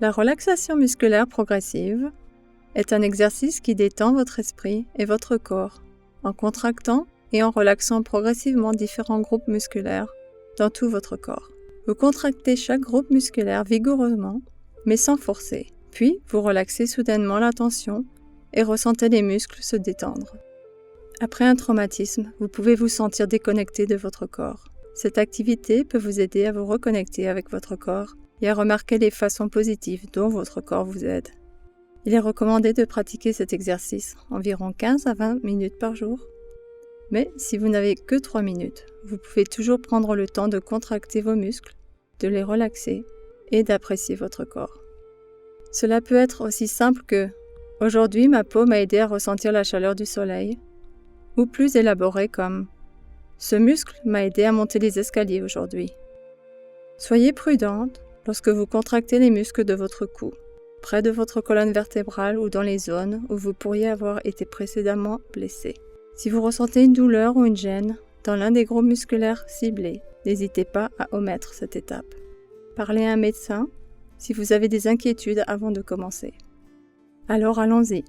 La relaxation musculaire progressive est un exercice qui détend votre esprit et votre corps en contractant et en relaxant progressivement différents groupes musculaires dans tout votre corps. Vous contractez chaque groupe musculaire vigoureusement, mais sans forcer. Puis, vous relaxez soudainement la tension et ressentez les muscles se détendre. Après un traumatisme, vous pouvez vous sentir déconnecté de votre corps. Cette activité peut vous aider à vous reconnecter avec votre corps et à remarquer les façons positives dont votre corps vous aide. Il est recommandé de pratiquer cet exercice environ 15 à 20 minutes par jour. Mais si vous n'avez que 3 minutes, vous pouvez toujours prendre le temps de contracter vos muscles, de les relaxer et d'apprécier votre corps. Cela peut être aussi simple que « Aujourd'hui, ma peau m'a aidé à ressentir la chaleur du soleil » ou plus élaboré comme « Ce muscle m'a aidé à monter les escaliers aujourd'hui ». Soyez prudente lorsque vous contractez les muscles de votre cou, près de votre colonne vertébrale ou dans les zones où vous pourriez avoir été précédemment blessé. Si vous ressentez une douleur ou une gêne dans l'un des groupes musculaires ciblés, n'hésitez pas à omettre cette étape. Parlez à un médecin si vous avez des inquiétudes avant de commencer. Alors allons-y.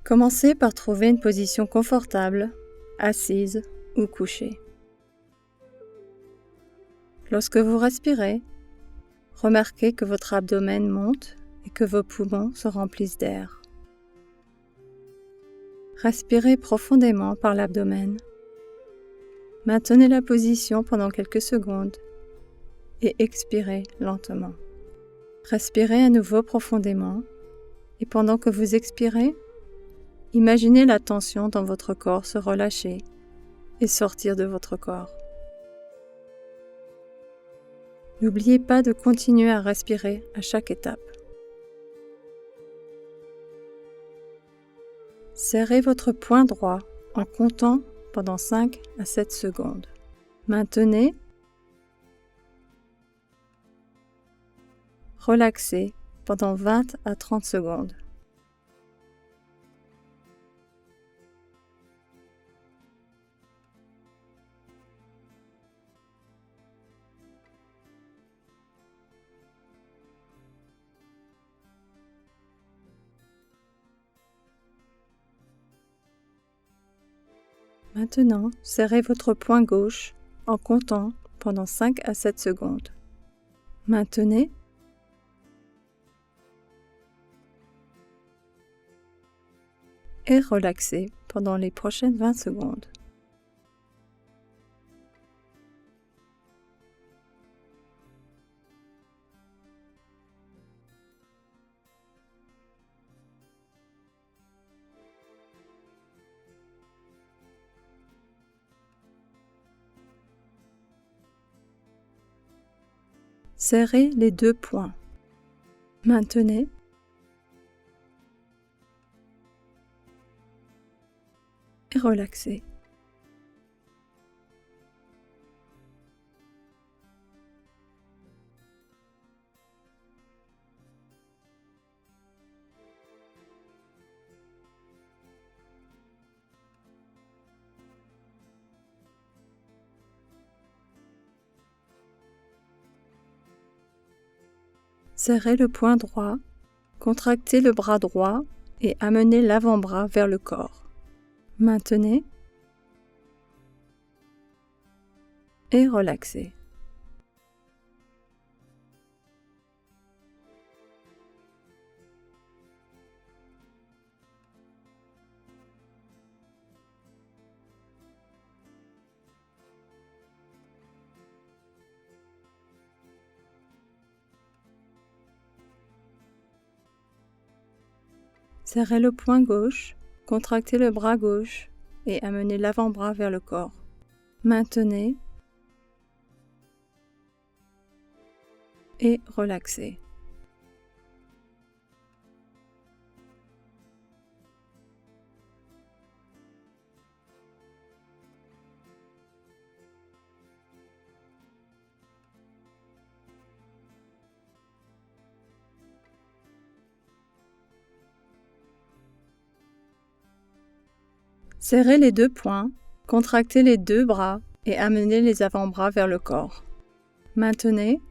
Commencez par trouver une position confortable, assise ou couchée. Lorsque vous respirez, remarquez que votre abdomen monte et que vos poumons se remplissent d'air. Respirez profondément par l'abdomen. Maintenez la position pendant quelques secondes et expirez lentement. Respirez à nouveau profondément et pendant que vous expirez, imaginez la tension dans votre corps se relâcher et sortir de votre corps. N'oubliez pas de continuer à respirer à chaque étape. Serrez votre poing droit en comptant pendant 5 à 7 secondes. Maintenez. Relaxez pendant 20 à 30 secondes. Maintenant, serrez votre poing gauche en comptant pendant 5 à 7 secondes. Maintenez. Et relaxez pendant les prochaines 20 secondes. Serrez les deux poings. Maintenez. Et relaxez. Serrez le poing droit, contractez le bras droit et amenez l'avant-bras vers le corps. Maintenez et relaxez. Serrez le poing gauche, contractez le bras gauche et amenez l'avant-bras vers le corps. Maintenez et relaxez. Serrez les deux poings, contractez les deux bras et amenez les avant-bras vers le corps. Maintenez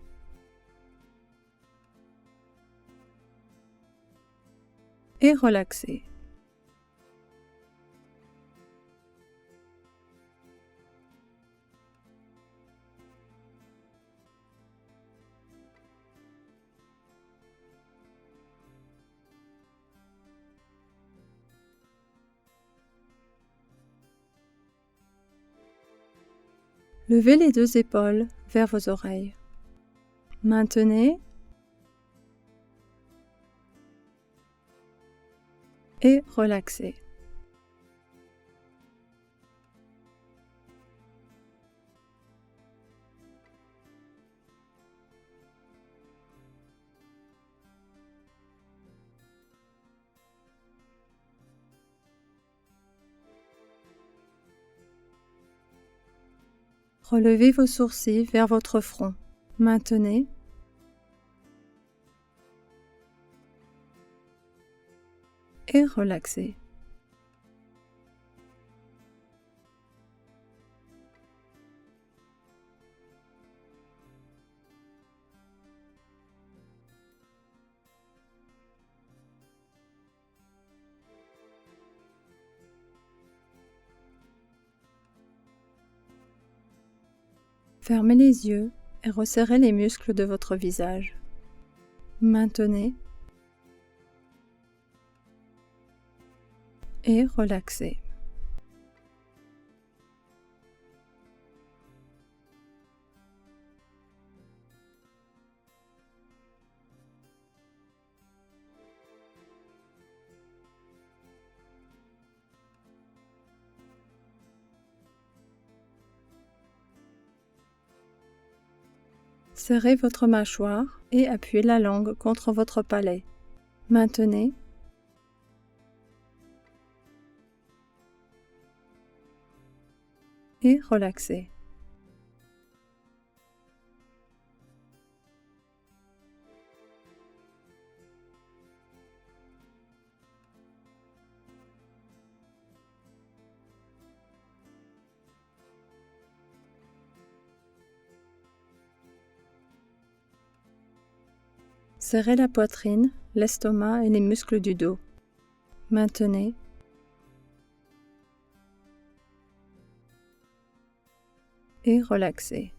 et relaxez. Levez les deux épaules vers vos oreilles. Maintenez et relaxez. Relevez vos sourcils vers votre front. Maintenez et relaxez. Fermez les yeux et resserrez les muscles de votre visage. Maintenez et relaxez. Serrez votre mâchoire et appuyez la langue contre votre palais. Maintenez et relaxez. Serrez la poitrine, l'estomac et les muscles du dos. Maintenez et relaxez.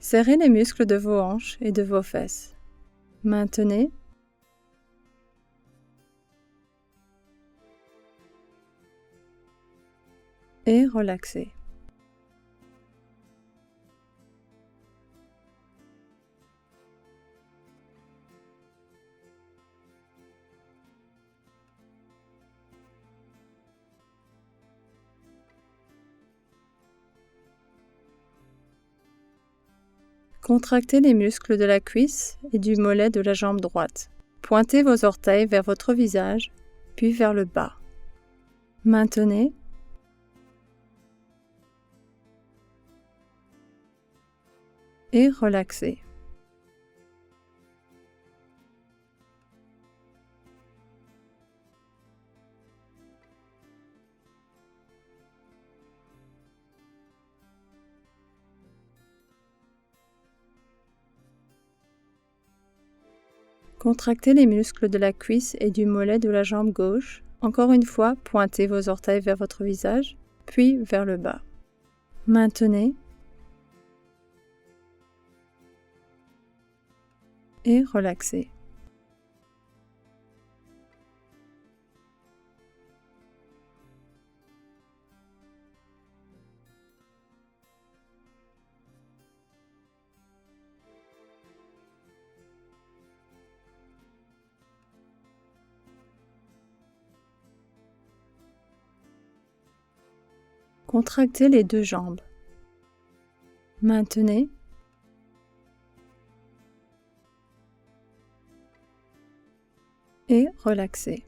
Serrez les muscles de vos hanches et de vos fesses. Maintenez et relaxez. Contractez les muscles de la cuisse et du mollet de la jambe droite. Pointez vos orteils vers votre visage, puis vers le bas. Maintenez et relaxez. Contractez les muscles de la cuisse et du mollet de la jambe gauche. Encore une fois, pointez vos orteils vers votre visage, puis vers le bas. Maintenez et relaxez. Contractez les deux jambes. Maintenez et relaxez.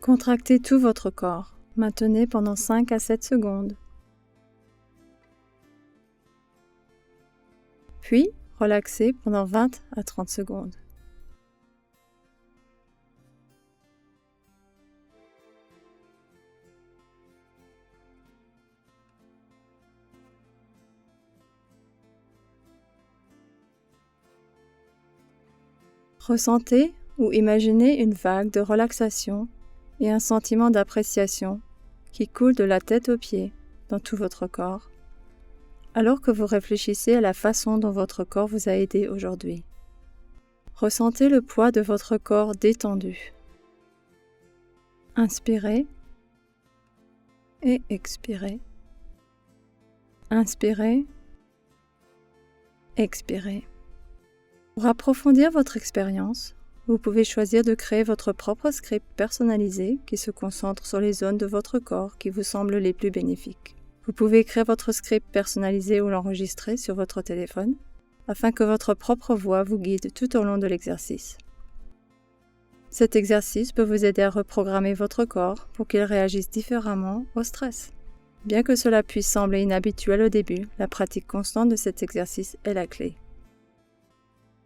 Contractez tout votre corps. Maintenez pendant 5 à 7 secondes. Puis, relaxez pendant 20 à 30 secondes. Ressentez ou imaginez une vague de relaxation et un sentiment d'appréciation qui coule de la tête aux pieds dans tout votre corps, alors que vous réfléchissez à la façon dont votre corps vous a aidé aujourd'hui. Ressentez le poids de votre corps détendu. Inspirez et expirez. Inspirez, expirez. Pour approfondir votre expérience, vous pouvez choisir de créer votre propre script personnalisé qui se concentre sur les zones de votre corps qui vous semblent les plus bénéfiques. Vous pouvez écrire votre script personnalisé ou l'enregistrer sur votre téléphone afin que votre propre voix vous guide tout au long de l'exercice. Cet exercice peut vous aider à reprogrammer votre corps pour qu'il réagisse différemment au stress. Bien que cela puisse sembler inhabituel au début, la pratique constante de cet exercice est la clé.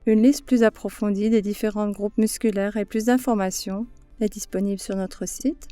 Une liste plus approfondie des différents groupes musculaires et plus d'informations est disponible sur notre site